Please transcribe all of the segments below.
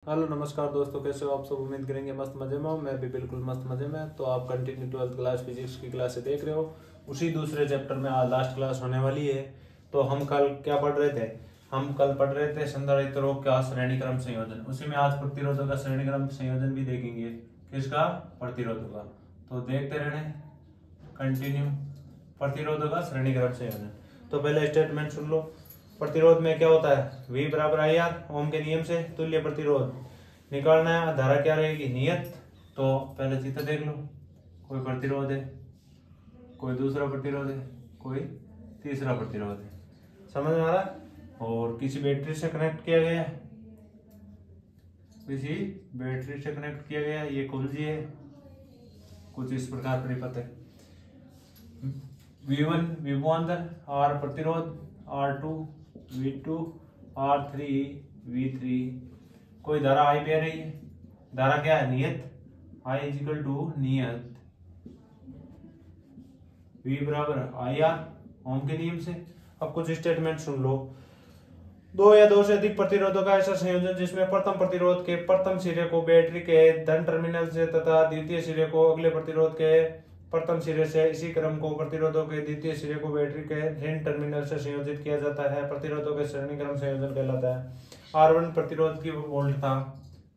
Hello नमस्कार दोस्तों, कैसे हो आप सब। उम्मीद करेंगे मस्त मजे में हो। मैं भी बिल्कुल मस्त मजे में। तो आप कंटिन्यू 12th क्लास फिजिक्स की क्लास से देख रहे हो। उसी दूसरे चैप्टर में आज लास्ट क्लास होने वाली है। तो हम कल क्या पढ़ रहे थे? हम कल पढ़ रहे थे संधारित्रों का श्रेणी क्रम संयोजन। उसी में आज प्रतिरोधों का श्रेणी क्रम संयोजन भी देखेंगे। किसका? प्रतिरोधों का। तो देखते रहने कंटिन्यू प्रतिरोधों का श्रेणी क्रम संयोजन। तो पहले स्टेटमेंट सुन लो। प्रतिरोध में क्या होता है? V बराबर आई आर। ओम के नियम से तुल्य प्रतिरोध निकालना है। धारा क्या रहेगी? नियत। तो पहले चित्र देख लो। कोई प्रतिरोध है, कोई दूसरा प्रतिरोध है, कोई तीसरा प्रतिरोध है। समझ में आ रहा है? और किसी बैटरी से कनेक्ट किया गया है, किसी बैटरी से कनेक्ट किया गया है। ये कुंजी है। कुछ इस प्रकार परिपथ है। V1 विभवांतर, R प्रतिरोध, R2 V2, R3 V3। कोई धारा I बह रही है। धारा क्या है? नियत। I इजिकल टू नियत V बराबर IR ओम के नियम से। अब कुछ स्टेटमेंट सुन लो। दो या दो से अधिक प्रतिरोधों का ऐसा संयोजन जिसमें प्रथम प्रतिरोध के प्रथम सिरे को बैटरी के धन टर्मिनल से तथा द्वितीय सिरे को अगले प्रतिरोध के प्रथम सिरे से, इसी क्रम को प्रतिरोधों के द्वितीय सिरे को बैटरी के ऋण टर्मिनल से संयोजित किया जाता है, प्रतिरोधों के श्रेणी क्रम संयोजन कहलाता है। R1 प्रतिरोध की वोल्टता,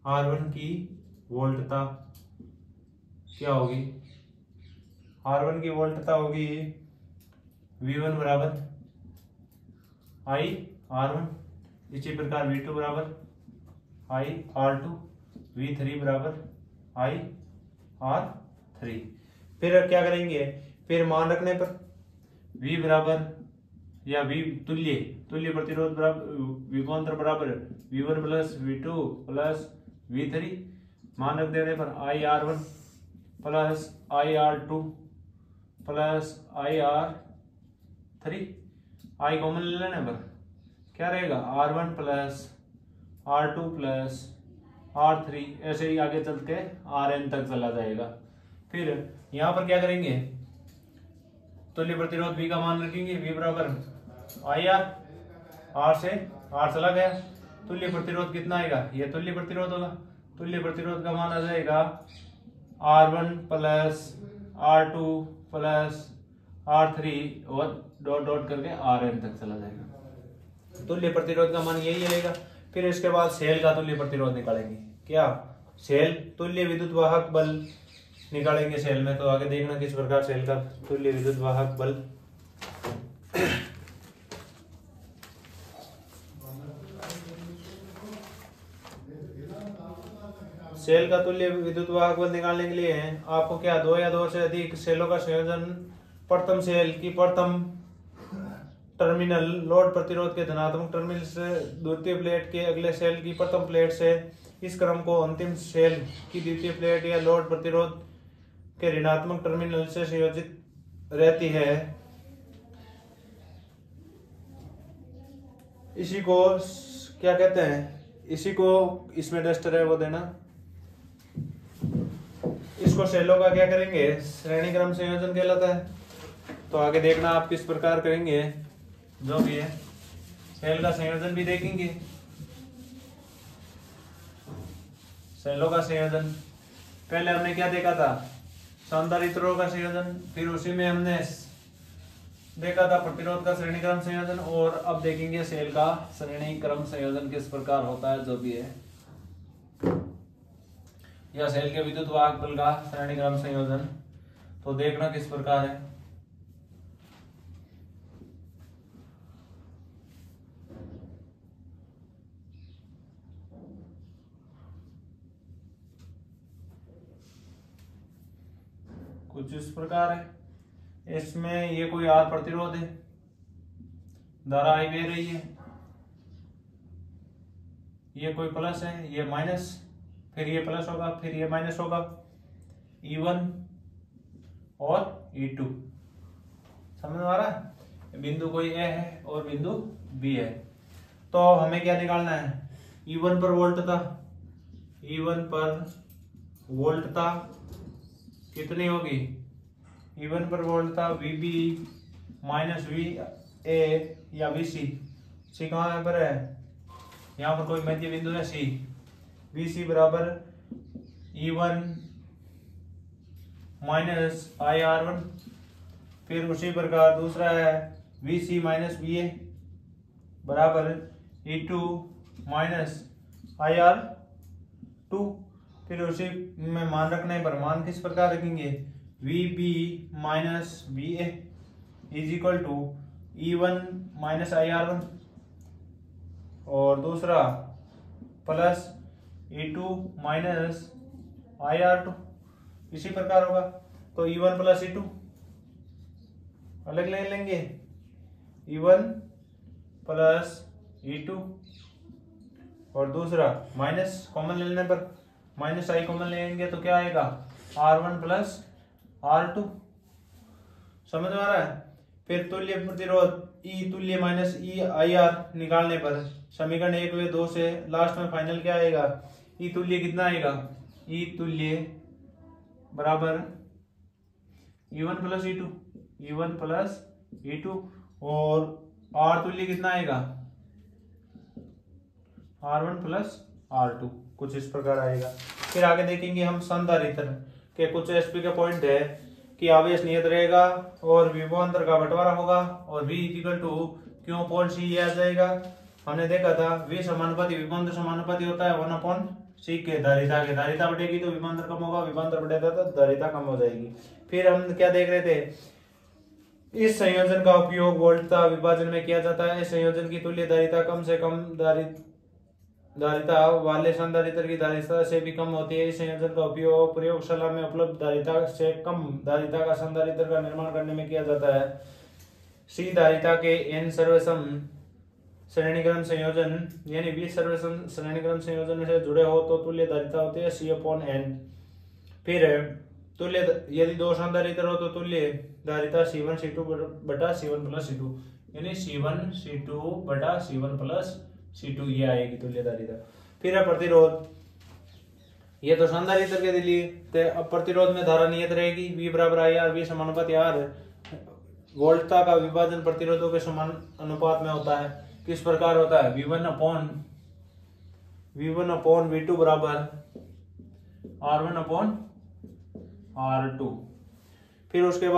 R1 की वोल्टता क्या होगी? R1 की वोल्टता होगी V1 बराबर I R1। इसी प्रकार V2 बराबर I R2, V3 बराबर I R3। फिर क्या करेंगे? फिर मान रखने पर V बराबर या V तुल्य प्रतिरोध बराबर विभवांतर बराबर V1 plus V2 plus V3। मान रख देने पर I R1 plus I R2 plus I R3। I common ले लेने पर क्या रहेगा? R1 plus R2 plus R3। ऐसे ही आगे चल के Rn तक चला जाएगा। फिर यहाँ पर क्या करेंगे? तुल्य प्रतिरोध V का मान रखेंगे। V बराबर IR, R से R चला गया। तुल्य प्रतिरोध कितना आएगा? ये तुल्य प्रतिरोध होगा। तुल्य प्रतिरोध का मान आ जाएगा R1 plus R2 plus R3 और डॉट डॉट करके Rn तक चला जाएगा। तुल्य प्रतिरोध का मान यही आएगा। फिर इसके बाद सेल का तुल्य प्रतिरोध निकालेंगे। क्या? सेल तुल्य विद्युत वाहक बल निकालेंगे सेल में। तो आगे देखना किस प्रकार सेल का तुल्य विद्युत वाहक बल। सेल का तुल्य विद्युत वाहक बल निकालने के लिए आपको क्या? दो या दो से अधिक सेलों का संयोजन प्रथम सेल की प्रथम टर्मिनल लोड प्रतिरोध के धनात्मक टर्मिनल से द्वितीय प्लेट के अगले सेल की प्रथम प्लेट से, इस क्रम को अंतिम सेल की द्वितीय प्लेट या लोड प्रतिरोध के ऋणात्मक टर्मिनल से संयोजित रहती है। इसी को क्या कहते हैं? इसी को इसमें डस्टर है वो देना। इसको सेलों का क्या करेंगे? श्रेणी क्रम संयोजन कहलाता है। तो आगे देखना आप किस प्रकार करेंगे। जो भी है सेल का संयोजन भी देखेंगे। सेलों का संयोजन पहले हमने क्या देखा था? संधारित्रों का संयोजन। फिर उसी में हमने देखा था प्रतिरोध का श्रेणी क्रम संयोजन। और अब देखेंगे सेल का श्रेणी क्रम संयोजन किस प्रकार होता है। जो भी है या सेल के विद्युत वाहक बल का श्रेणी क्रम संयोजन। तो देखना किस प्रकार है। कुछ इस प्रकार है। इसमें ये कोई R प्रतिरोध है, धारा I बह रही है। ये कोई प्लस है, ये माइनस, फिर ये प्लस होगा, फिर ये माइनस होगा। E1 और E2 समझ में आ रहा है? बिंदु कोई A है और बिंदु B है। तो हमें क्या निकालना है? E1 पर वोल्टता, E1 पर वोल्टता कितनी होगी? E1 पर वोल्टता VB माइनस VA या VC। सी कहाँ पर है? यहाँ पर कोई मध्य बिंदु है C। वी सी बराबर E1 माइनस IR1। फिर उसी प्रकार दूसरा है VC माइनस VA बराबर E2 माइनस IR2। फिर उसी में मान रखने पर मान किस प्रकार रखेंगे, VB minus VA is equal to E1 minus IR1 और दूसरा प्लस E2 माइनस IR2 इसी प्रकार होगा। तो E1 प्लस E2 अलग ले लेंगे, E1 प्लस E2 और दूसरा माइनस कॉमन लेने पर माइनस आई कॉमन लेंगे तो क्या आएगा, R1 प्लस R2। समझ में आ रहा है। फिर तुल्य प्रतिरोध E तुल्य माइनस EIR निकालने पर समीकरण 1 व 2 से लास्ट में फाइनल क्या आएगा, E तुल्य कितना आएगा, E तुल्य बराबर E1 plus E2, E1 plus E2 और R तुल्य कितना आएगा, R1 प्लस R2 कुछ इस प्रकार आएगा। फिर आगे देखेंगे हम संधारित्र के कुछ एसपी के पॉइंट है कि आवेश नियत रहेगा और विभवांतर का बंटवारा होगा और V equal to Q upon C ये आ जाएगा। हमने देखा था V समानुपाती विभवांतर समानुपाती होता है 1 अपॉन C के धारिता के, धारिता बढ़ेगी तो विभवांतर कम होगा, विभवांतर बढ़ेगा तो धारिता कम हो जाएगी। फिर हम क्या देख रहे थे, इस संयोजन का उपयोग वोल्टता विभाजन में किया जाता है। इस संयोजन की तुल्य धारिता कम से कम धारिता वाले संधारित्र की धारिता से भी कम होती है। इस संयोजन का उपयोग प्रयोगशाला में उपलब्ध धारिता से कम धारिता का संधारित्र का निर्माण करने में किया जाता है। सी धारिता के n सर्वसम श्रेणीक्रम संयोजन यानी 20 सर्वसम श्रेणीक्रम संयोजन से जुड़े हो तो तुल्य धारिता होती है C अपॉन n। फिर तुल्य यदि दो संधारित्र हो तो तुल्य धारिता C1 C2 बटा C1 प्लस C2 यानी C1 C2 बटा C1 प्लस C2 ये आएगी तुल्य धारिता। फिर है प्रतिरोध, ये तो संधारित्र के लिए तो अब प्रतिरोध में धारा नियत रहेगी V बराबर IR, V समानुपाती R। वोल्टता का विभाजन प्रतिरोधों के समान अनुपात में होता है। किस प्रकार होता है, V1 अपॉन V2 बराबर R1 अपॉन R2। फिर उसके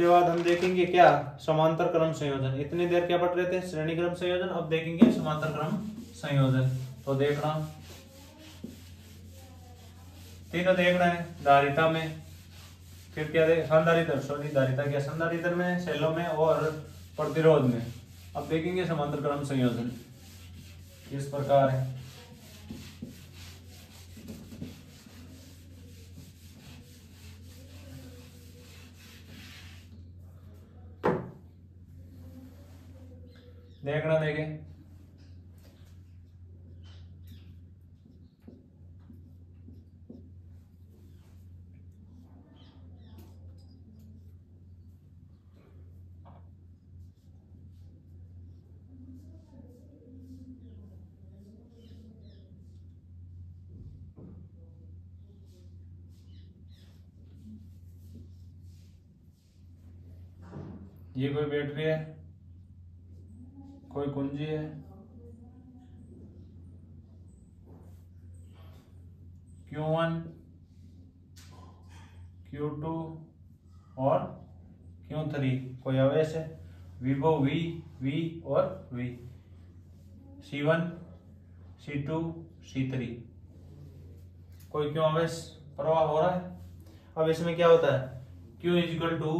बाद हम देखेंगे क्या, समांतर क्रम संयोजन। इतनी देर क्या पढ़ रहे थे, श्रेणी क्रम संयोजन, अब देखेंगे समांतर क्रम संयोजन। तो देखना तीनों देखना है धारिता में, फिर क्या धारिता क्या संधारित्र में, सेलों में और प्रतिरोध में। अब देखेंगे समांतर क्रम संयोजन किस प्रकार है। देखना देखें ये कोई बैटरी है, कोई कुंजी है, Q1 Q2 और Q3 कोई आवेश है, विभो V और V, C1 C2 C3 कोई क्यों आवेश प्रवाह हो रहा है। अब इसमें क्या होता है, Q is equal to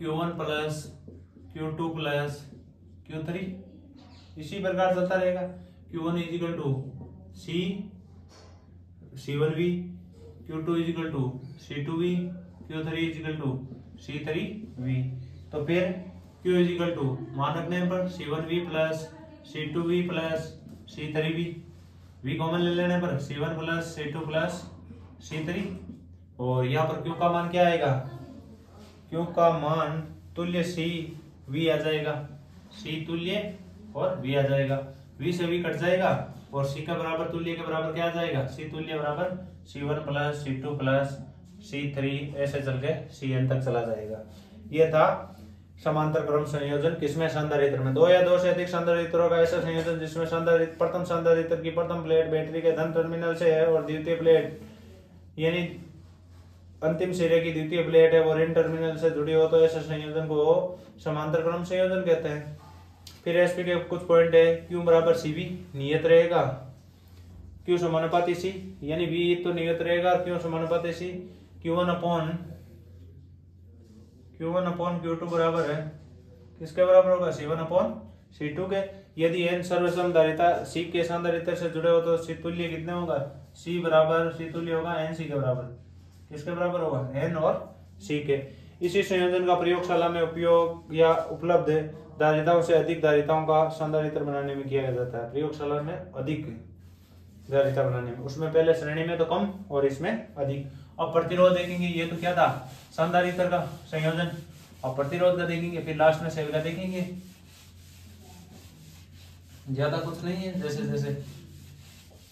Q1 plus Q2 plus Q3 इसी प्रकार चलता रहेगा। Q1 is equal to C1V, Q2 is equal to C2V, Q3 is equal to C3V। तो फिर Q इज इक्वल टू मान रखने पर C1V plus C2V plus C3V, V common ले लेने पर C1 plus C2 plus C3 और यहाँ पर Q का मान क्या आएगा, Q का मान तुल्य CV आ जाएगा, C तुल्य और V आ जाएगा, V से V कट जाएगा और C का बराबर तुल्य के बराबर क्या आ जाएगा, C तुल्य बराबर C1 plus C2 plus C3 ऐसे चल के Cn तक चला जाएगा। ये था समांतर क्रम संयोजन किसमें? संधारित्र में। दो या दो से अधिक संधारित्रों का ऐसा संयोजन जिसमें प्रथम संधारित्र की प्रथम प्लेट बैटरी के धन टर्मिनल से है और द्वितीय प्लेट यानी अंतिम सिरे की द्वितीय प्लेट है वो ऋण टर्मिनल से जुड़ी हो तो ऐसे संयोजन को समांतर क्रम संयोजन कहते हैं। फिर एसपी के कुछ पॉइंट है। क्यू बराबर सीवी नियत रहेगा, क्यू समानुपाती सी यानी वी तो नियत रहेगा, क्यू समानुपाती सी, Q1 अपॉन Q2 बराबर है किसके बराबर होगा? C1 अपॉन C2 के। यदि n सर्वसम धारिता C के संधारित्र से जुड़े हो तो C तुल्य कितने होगा? C बराबर C तुल्य होगा NC के बराबर। किसके बराबर होगा? N और C के। इसी संयोजन का प्रयोगशाला में उपयोग या उपलब्ध धारिताओं से अधिक धारिताओं का संधारित्र बनाने में किया जाता है। प्रयोगशाला में अधिक धारिता बनाने में, उसमें पहले श्रेणी में तो कम और इसमें अधिक। अब प्रतिरोध देखेंगे, ये तो क्या था? संधारित्र का संयोजन। अब प्रतिरोध का देखेंगे, फिर लास्ट में सेल का देखेंगे। ज्यादा कुछ नहीं है, जैसे जैसे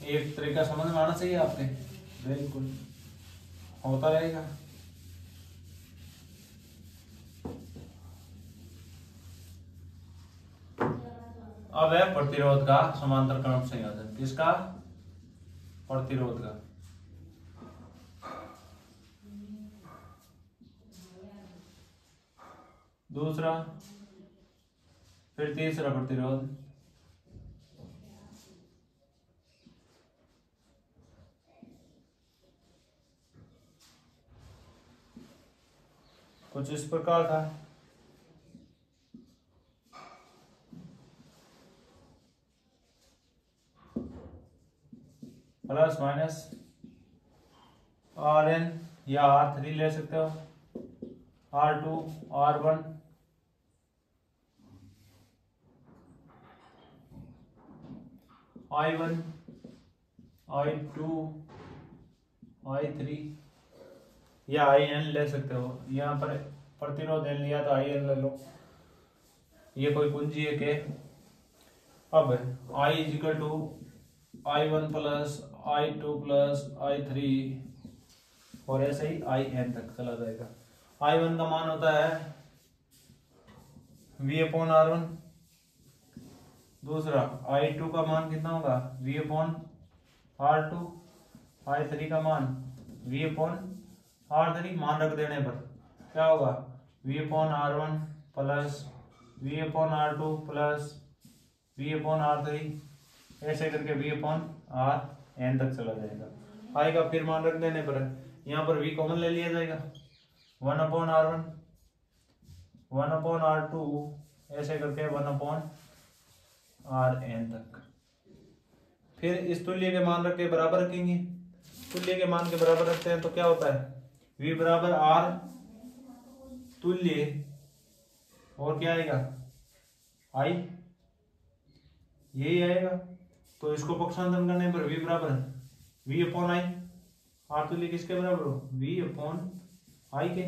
एक तरीका समझ में आना चाहिए आपके, बिल्कुल होता रहेगा। अब है प्रतिरोध का समांतर क्रम संयोजन। किसका? प्रतिरोध का। दूसरा, फिर तीसरा प्रतिरोध, कुछ इस प्रकार था। प्लस माइनस Rn या R3 ले सकते हो, R2, R1, I1, I2, I3 या IN ले सकते हो। यहाँ पर प्रतिरोध n लिया तो IN ले लो, ये कोई कुंजी है के। अब I is equal to I1 plus I2 plus I3 और ऐसे ही IN तक चला जाएगा। I1 का मान होता है V अपॉन R1। दूसरा I2 का मान कितना होगा? V upon R2। I3 का मान V अपॉन R3। मान रख देने पर क्या होगा? V upon R1 plus V upon R2 plus V upon R3, ऐसे करके V अपॉन RN तक चला जाएगा। I का फिर मान रख देने पर यहाँ पर V कॉमन ले लिया जाएगा, 1 अपॉन R1, 1 अपॉन R2, ऐसे करके 1 अपॉन RN तक। फिर इस तुल्य के मान रख के बराबर रखेंगे। तुल्य के मान के बराबर रखते हैं तो क्या होता है? V बराबर R तुल्य और क्या आएगा? I, यही आएगा। तो इसको पक्षांतरण करने पर V बराबर V अपॉन I। R तुल्य किसके बराबर हो? V अपॉन I के।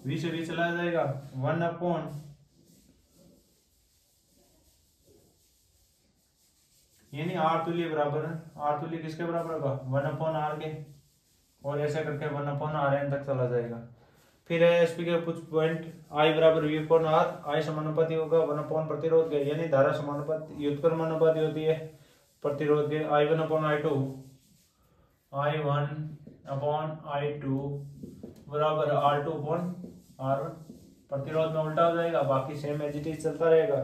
V से V चला जाएगा, 1 अपॉन यानी R तुल्य बराबर, R तुल्य किसके बराबर होगा? 1 अपॉन R के, और ऐसे करके 1 अपॉन RN तक चला जाएगा। फिर है एसपी के कुछ पॉइंट। I बराबर V अपॉन R, I समानुपाती होगा 1 अपॉन प्रतिरोध के, यानी धारा समानुपाती व्युत्क्रमानुपाती होती है प्रतिरोध के। I1 upon I2, I1 upon I2 बराबर R2 अपॉन R1। प्रतिरोध में उल्टा हो जाएगा, बाकी सेम एज इट इज चलता रहेगा।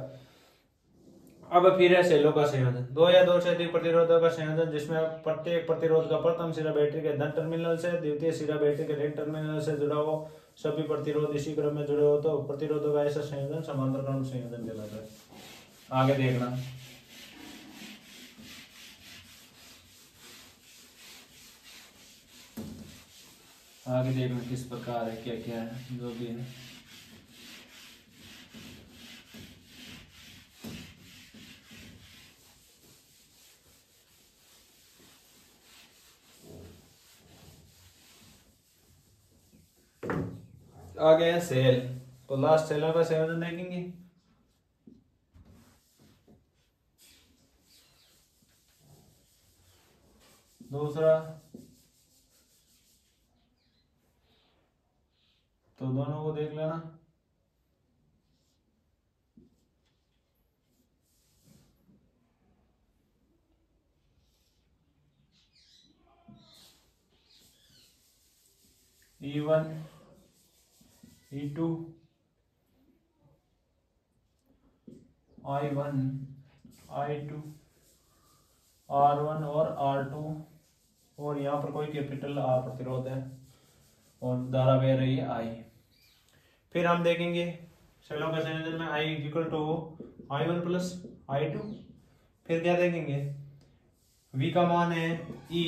अब फिर है सेलों का संयोजन। दो या दो से अधिक प्रतिरोधों का संयोजन जिसमें प्रत्येक प्रतिरोध का प्रथम सिरा बैटरी के धन टर्मिनल से, द्वितीय सिरा बैटरी के ऋण टर्मिनल से जुड़ा हो, सभी प्रतिरोध इसी क्रम में जुड़े हो तो प्रतिरोधों का ऐसा संयोजन समांतर क्रम संयोजन कहलाता है। आगे देखना, आगे देखना किस प्रकार है, क्या क्या है, जो भी है। आगे है सेल। तो लास्ट सेलों का संयोजन देखेंगे। दूसरा तो दोनों को देख लेना। E1 E2 I1 I2 R1 और R2, और यहाँ पर कोई कैपिटल R प्रतिरोध है और धारा बह रही है I। फिर हम देखेंगे सेलों के संयोजन में I equal to I1 plus I2। फिर क्या देखेंगे, V का मान है E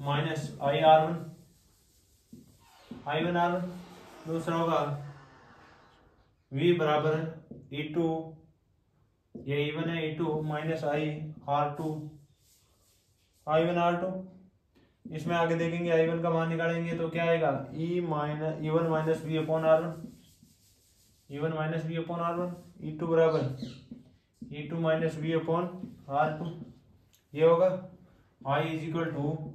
माइनस I R1 दूसरा होगा V बराबर E2, ये E1 है, E2 माइनस I1 R2। इसमें आगे देखेंगे I1 का मान निकालेंगे तो क्या आएगा, E1 minus V upon R1, E2 बराबर E2 minus V upon R2। ये होगा I is equal to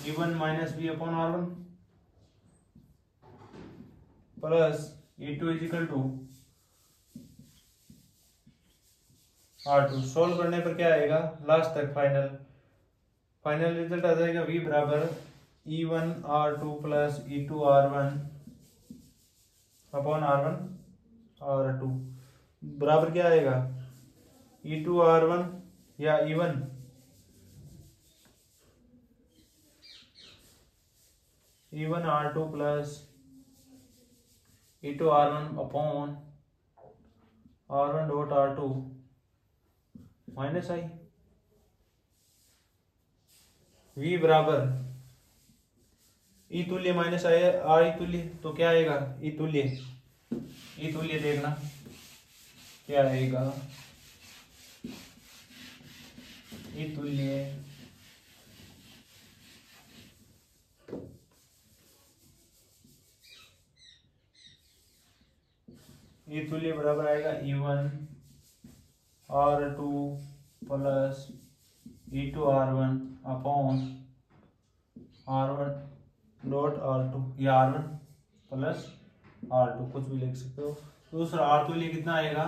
E1 minus V upon R1 plus E2 is equal to R2। Solve करने पर क्या आएगा, लास्ट तक फाइनल रिजल्ट आ जाएगा V बराबर E1 R2 plus E2 R1 upon R1 R2 बराबर क्या आएगा, E2 R1 या E1 R2 plus E2 R1 upon R1 dot R2 minus I। V बराबर E तुल्य माइनस I तुल्य, तो क्या आएगा, E तुल्य देखना क्या आएगा, E तुल्य बराबर आएगा E1 R2 plus E2 R1 upon R1 dot R2 या R1 प्लस R2 कुछ भी लिख सकते हो। दूसरा R तुल्य कितना आएगा,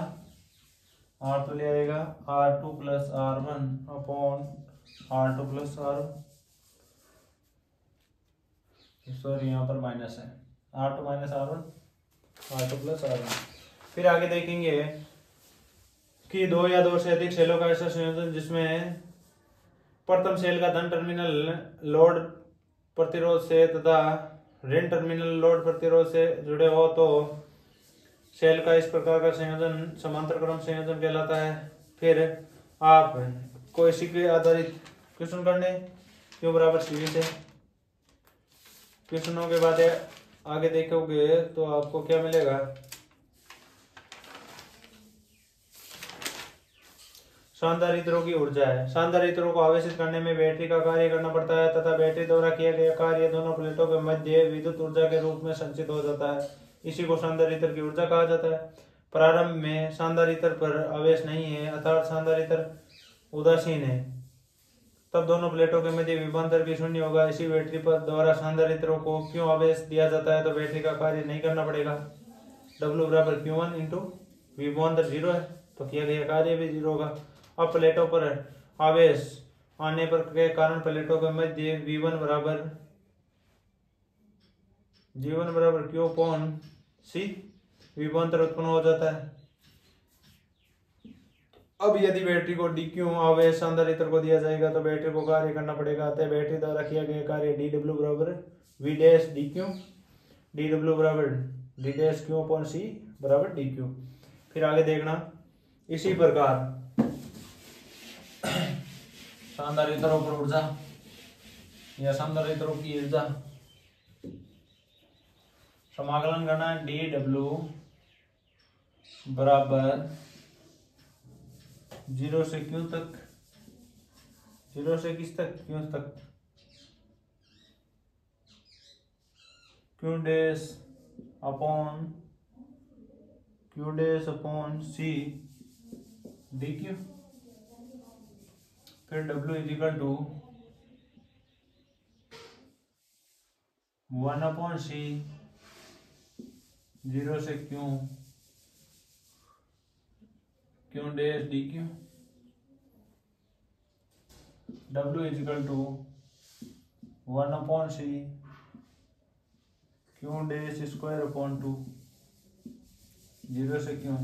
R तुल्य आएगा R2 plus R1 upon R2 plus R1, sorry यहाँ पर माइनस है, R2 minus R1 R2 plus R1। फिर आगे देखेंगे कि दो या दो से अधिक सेलों का ऐसा संयोजन जिसमें प्रथम सेल का धन टर्मिनल लोड प्रतिरोध से तथा ऋण टर्मिनल लोड प्रतिरोध से जुड़े हो तो सेल का इस प्रकार का संयोजन समांतर क्रम संयोजन कहलाता है। फिर आप कोई सीक्वेंस आधारित क्वेश्चन करने क्यों बराबर सीवी से क्वेश्चनों के बाद आगे देखोगे तो आपको क्या मिलेगा, सांधारित्रों की ऊर्जा है। सांधारित्रों को आवेशित करने में बैटरी का कार्य करना पड़ता है तथा बैटरी द्वारा किया गया कार्य दोनों प्लेटों के मध्य विद्युत ऊर्जा के रूप में संचित हो जाता है। इसी को सांधारित्र की ऊर्जा कहा जाता है। प्रारंभ में सांधारित्र पर आवेश नहीं है अर्थात सांधारित्र उदासीन है, तब दोनों प्लेटों के मध्य विभवांतर भी शून्य होगा। इसी बैटरी पर द्वारा सांधारित्रों को क्यों आवेश दिया जाता है तो बैटरी का कार्य नहीं करना पड़ेगा। W बराबर Q1 इंटू विभवांतर 0 है तो किया गया कार्य भी 0 होगा। अब प्लेटों पर आवेश आने पर के कारण प्लेटों के मध्य V1 बराबर Q अपॉन C विभवांतर उत्पन्न हो जाता है। अब यदि बैटरी को dq आवेश सांधारित्र को दिया जाएगा तो बैटरी को कार्य करना पड़ेगा। अतः बैटरी द्वारा किया गया कार्य dW बराबर V डैश dq, dW बराबर d dash q upon C बराबर dq। फिर आगे देखना इसी प्रकार सांधारित्रों पर ऊर्जा या सांधारित्रों की ऊर्जा समाकलन करना है। dW बराबर 0 से Q तक, 0 से किस तक, Q तक, Q dash upon C dQ। फिर W is equal to 1 upon C 0 से Q dash dQ। W is equal to 1 upon C Q dash square upon 2, 0 से क्यों,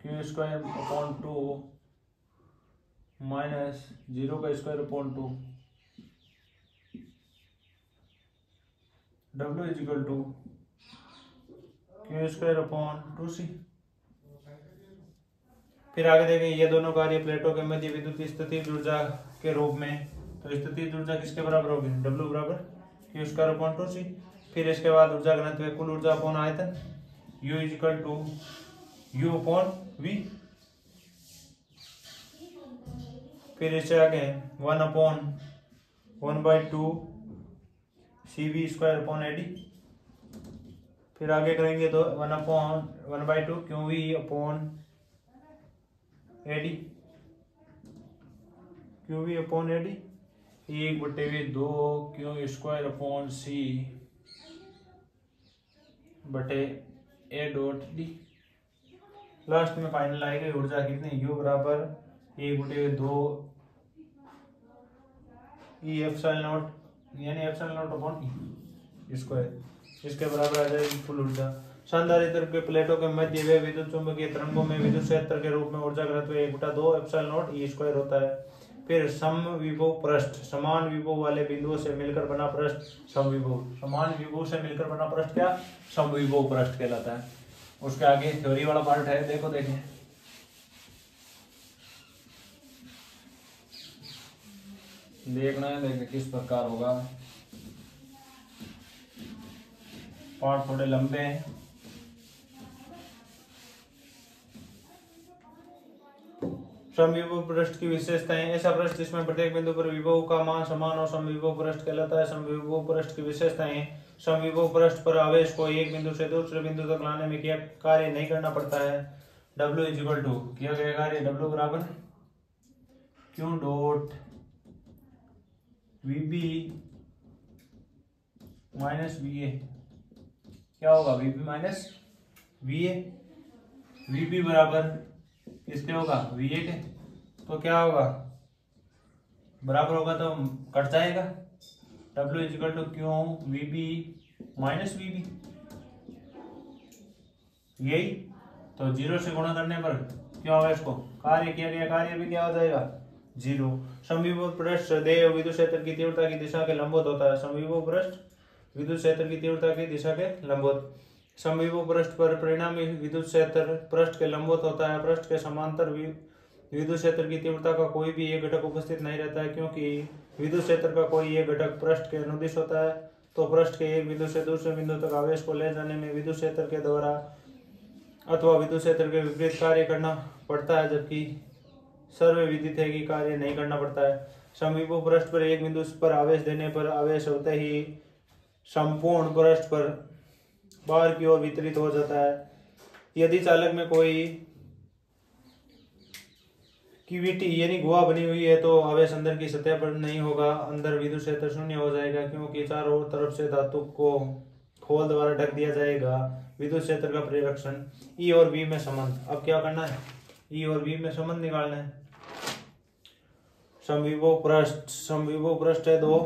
क्यू स्क्वायर अपॉन 2 माइनस 0 का square upon 2, W is equal to Q square upon 2c। फिर आगे देखें ये दोनों कार्य प्लेटों के मध्य विद्युत स्थितिज ऊर्जा के रूप में, तो स्थितिज ऊर्जा किसके बराबर होगी, W बराबर क्यू स्क्वायर अपॉन 2c। फिर इसके बाद ऊर्जा घनत्व कुल ऊर्जा अपॉन आयतन, U is equal to U upon V। फिर इससे आगे 1 upon 1/2 CV square upon AD। फिर आगे करेंगे तो 1 upon 1/2 QV upon AD, QV upon AD 1/2 Q square upon C बटे A डॉट D। लास्ट में फाइनल आएगी ऊर्जा कितनी, U बराबर 1/2 E एप्सिलॉन नॉट, यानी epsilon naught upon E square, इसके बराबर आ जाएगी कुल ऊर्जा। संधारित्र के प्लेटों के मध्य वे विद्युत चुंबकीय तरंगों में विद्युत क्षेत्र के रूप में ऊर्जा घनत्व 1/2 एप्सिलॉन नॉट E स्क्वायर होता है। फिर समविभव पृष्ठ, समान विभव वाले बिंदुओं से मिलकर बना पृष्ठ समविभव, समान विभव से मिलकर बना पृष्ठ क्या, समविभव पृष्ठ कहलाता है। उसके आगे थ्योरी वाला पार्ट है, देखो देखें। देखना है, देखें किस प्रकार होगा, पार्ट थोड़े लंबे हैं। समविभव पृष्ठ की विशेषताएं, ऐसा पृष्ठ जिसमें प्रत्येक बिंदु पर विभव का मान समान और समविभव पृष्ठ कहलाता है। समविभव पृष्ठ की विशेषताएं, समविभव पृष्ठ पर आवेश को एक बिंदु से दूसरे बिंदु तक लाने में किया कार्य नहीं करना पड़ता है। W इज इक्वल टू किया गया कार्य W बराबर Q dot VB minus VA, क्या होगा VB माइनस VA, VB बराबर किसके होगा, VA के, तो क्या होगा, बराबर होगा तो कट जाएगा। W is equal to Q VB minus VB, यही तो 0 से गुणा करने पर क्या होगा, इसको कार्य किया गया कार्य भी क्या हो जाएगा, 0। समविभव पृष्ठ सदैव विद्युत क्षेत्र की तीव्रता की दिशा के लंबवत होता है। समविभव पृष्ठ विद्युत क्षेत्र की तीव्रता की दिशा के लंबवत, समविभव पृष्ठ पर परिणामी विद्युत क्षेत्र पृष्ठ के लंबवत होता है। पृष्ठ के समांतर विद्युत क्षेत्र की तीव्रता का कोई भी एक घटक उपस्थित नहीं रहता है, क्योंकि विद्युत क्षेत्र का कोई एक घटक पृष्ठ के अनुदिश होता है। तो पृष्ठ के एक बिंदु से दूसरे बिंदु तक आवेश को ले जाने में विद्युत क्षेत्र के द्वारा अथवा विद्युत क्षेत्र के विपरीत कार्य करना पड़ता है, जबकि सर्वविदित है कि कार्य नहीं करना पड़ता है। समविभव पृष्ठ पर एक बिंदु पर आवेश देने पर आवेश होते ही संपूर्ण पृष्ठ पर बाहर की ओर वितरित हो जाता है। यदि चालक में कोई कैविटी यानी गुहा बनी हुई है तो आवेश अंदर की सतह पर नहीं होगा, अंदर विद्युत क्षेत्र शून्य हो जाएगा, क्योंकि चारों तरफ से धातु को खोल द्वारा ढक दिया जाएगा। विद्युत क्षेत्र का परिरक्षण, ई और बी में संबंध, अब क्या करना है, ई और बी में संबंध निकालना है। समविभव पृष्ठ है 2,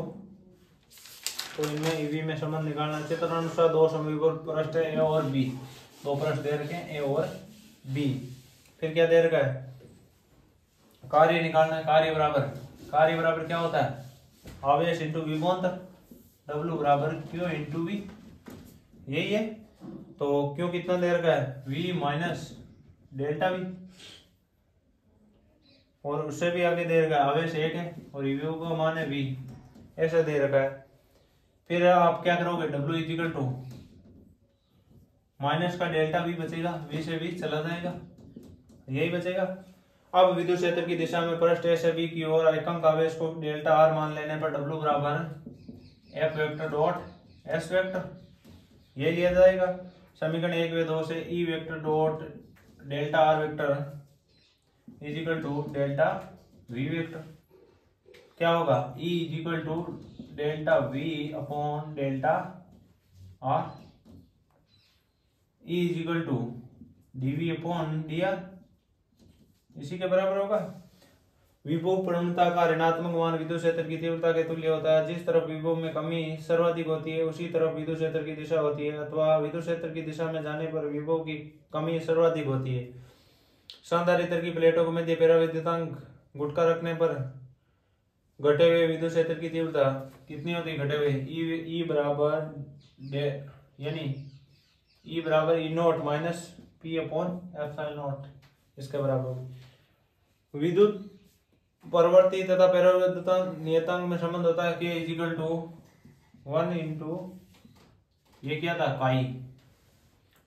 तो इनमें ईवी में संबंध निकालना। चित्र अनुसार 2 समविभव पृष्ठ है, ए और बी, 2 पृष्ठ दे रखे हैं ए और बी। फिर क्या दे रखा है, कार्य निकालना है। कार्य बराबर क्या होता है, आवेश इंटू विभवांतर, W बराबर क्यू इंटू वी, यही है। तो क्यू कितना दे रखा है, V माइनस डेल्टा V, और उससे भी आगे दे रखा है आवेश 1 है और विभव का मान है V, ऐसा दे रखा है। फिर आप क्या करोगे, W is equal to minus का डेल्टा V बचेगा, V से V चला जाएगा, यही बचेगा। अब विद्युत क्षेत्र की दिशा में पृष्ठ A से B की ओर एकांक आवेश को डेल्टा R मान लेने पर W बराबर F vector dot S vector, ये लिया जाएगा। समीकरण 1 व 2 से E vector dot delta R vector is equal to delta V vector, क्या होगा, E is equal to delta V upon delta R, E is equal to dV upon dr, इसी के बराबर होगा। विभव प्रवणता का ऋणात्मक मान विद्युत क्षेत्र की तीव्रता के तुल्य होता है। जिस तरफ विभव में कमी सर्वाधिक होती है उसी तरफ विद्युत क्षेत्र की दिशा होती है, अथवा विद्युत क्षेत्र की दिशा में जाने पर विभव की कमी सर्वाधिक होती है। संधारित्र की प्लेटों को मध्य पराविद्युतांक गुटका रखने पर घटे हुए विद्युत क्षेत्र की तीव्रता कितनी होती है? घटे हुए ई बराबर E naught minus P upon epsilon naught इसके बराबर। विद्युत परवर्ती तथा पराविद्युतांक नियतांक में संबंध होता है के इजिकल टू 1 इंटू ये क्या था पाई।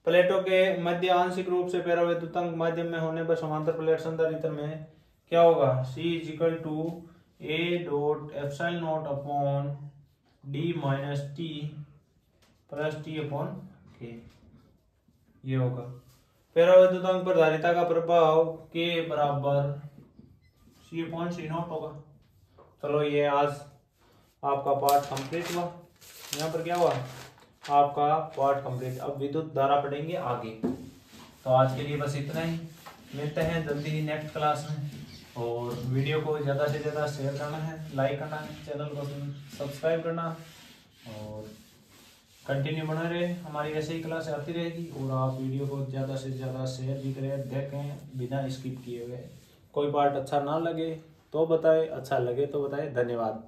प्लेटों के मध्य आंशिक रूप से पराविद्युतांक माध्यम में होने पर समांतर प्लेट संधारित्र में क्या होगा? C equal to A dot epsilon naught upon D minus T plus T upon K ये होगा। पराविद्युतांक पर धारिता का प्रभाव के बराबर सी अपॉन सी नॉट होगा। चलो ये आज आपका पार्ट कंप्लीट हुआ। यहाँ पर क्या हुआ? आपका पार्ट कंप्लीट। अब विद्युत धारा पढ़ेंगे आगे। तो आज के लिए बस इतना ही, मिलते हैं जल्दी ही नेक्स्ट क्लास में। और वीडियो को ज़्यादा से ज़्यादा शेयर करना है, लाइक करना है, चैनल को सब्सक्राइब करना और कंटिन्यू बना रहे। हमारी ऐसे ही क्लास आती रहेगी और आप वीडियो को ज़्यादा से ज़्यादा शेयर भी करें, देखें बिना स्किप किए हुए। कोई पार्ट अच्छा ना लगे तो बताएं, अच्छा लगे तो बताएं। धन्यवाद।